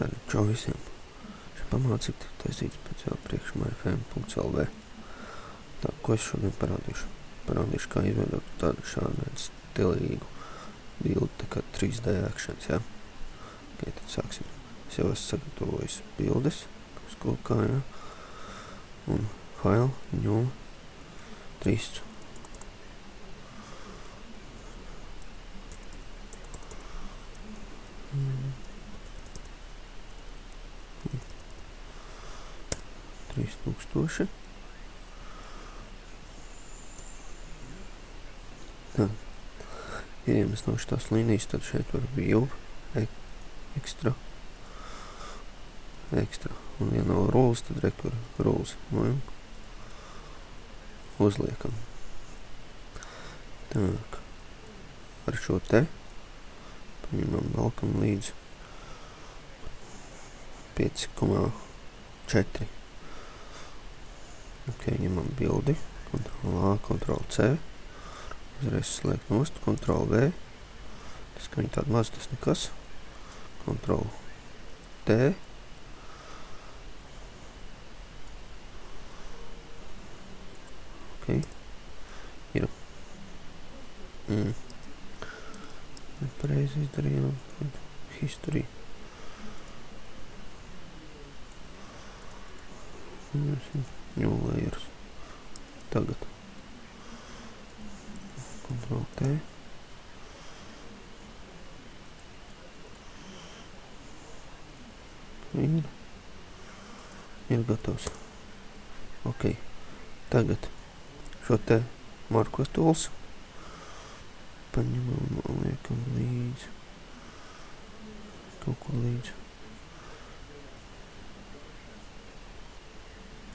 Tagad čau visiem. Šeit pamācīt taisīt speciāli priekšmājfm.lv. Tā, ko es šodien parādīšu? Parādīšu, kā izveidot tādu šādu stilīgu bildi, tā kā 3D actions, jā. Ok, tad sāksim. Es jau esmu sagatavojis bildes, kā, jā. Un file, new, 3. Tūkstoši. Tā. Ja mēs no šitās līnijas, tad šeit var view, ekstra. Un ja nav rules, tad rekur rules. Uzliekam. Так. Ar šo te paņemam valkam līdz 5,4. Ok, ņemam bildi, Ctrl A, Ctrl C, uzreiz slēgt nost, Ctrl V, tas, ka viņi tādi maz, tas nekas, Ctrl T, ok, ir, nepareizi izdarījām, history, new layers. Tagad Ctrl T. Ir gatavs. Ok. Tagad šo te markos tools paņemam un liekam līdz kaut kur līdz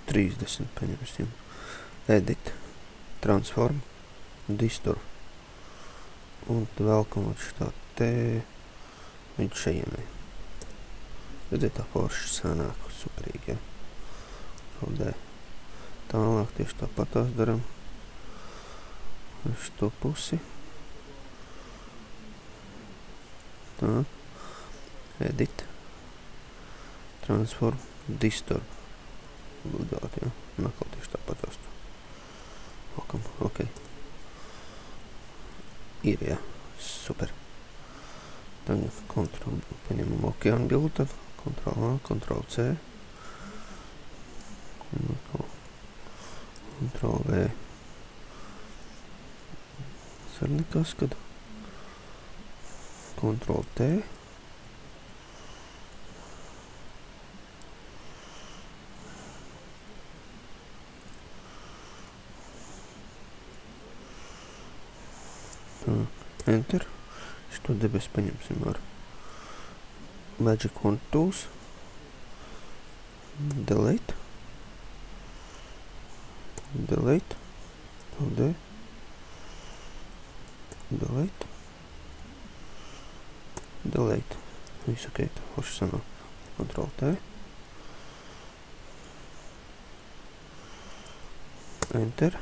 30 paņemsim. Edit, transform, distort. Un velkam šitā te līdz šajienai. Redziet, tā forši sanāk superīgi, ja. Rodē. Tālāk tieši tāpat tās daram. Ar šito pusi. Tā. Edit, transform, distort. Budāt, jā. Un atkal tieši tāpat tās. Ok. Ir, jā. Super. Tagad paņemam okeānu bildu, tad Ctrl A, Ctrl C. Un Ctrl V. Tas ar nekas, kad Ctrl T. Enter. Šito debes paņemsim ar Magic Wand Tools. Delete. Delete. LD. Delete. Delete. Viss ok, tā forši sanāk. Ctrl T. Enter.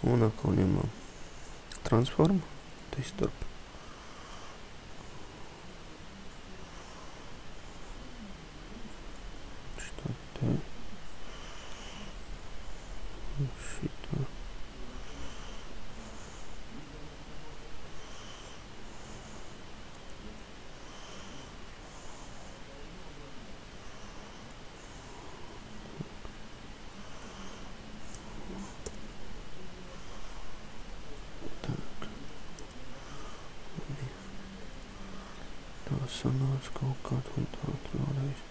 Un atkal ņemam transform, distort. Šitā te. Šitā. Sanāc kaut kādu līdāt vēlreiz.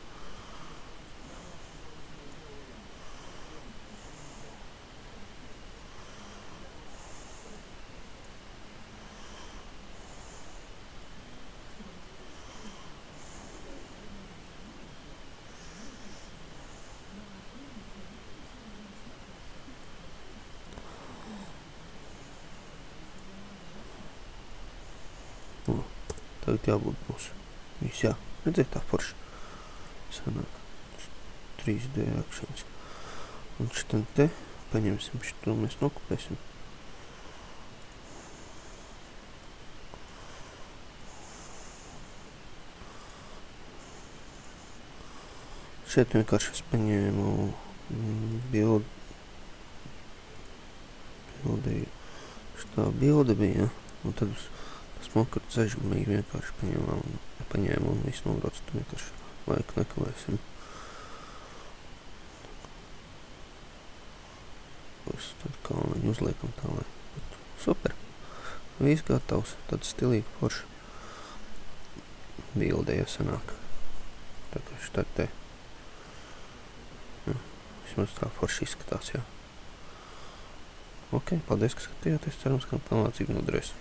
Tagad jābūt būs. Viss, jā. Redziet, tā forši. Sanāk 3D actions. Un šitam te paņemsim šito, mēs nokupēsim. Šeit vienkārši es paņēmu bildi. Šitā bilde bija, un tad smoku cežumīgi vienkārši paņēmu un visu nobraucu, tad vienkārši laiku nekavēsim. Tad kalniņu uzliekam tā, lai super. Viss gatavs, tad stilīgi forši bildē jāsanāk. Tā kā šitā te. Vismaz tā forši izskatās, jā. Ok, paldies, ka skatījāties. Cerams, ka pamācīgi noderēs.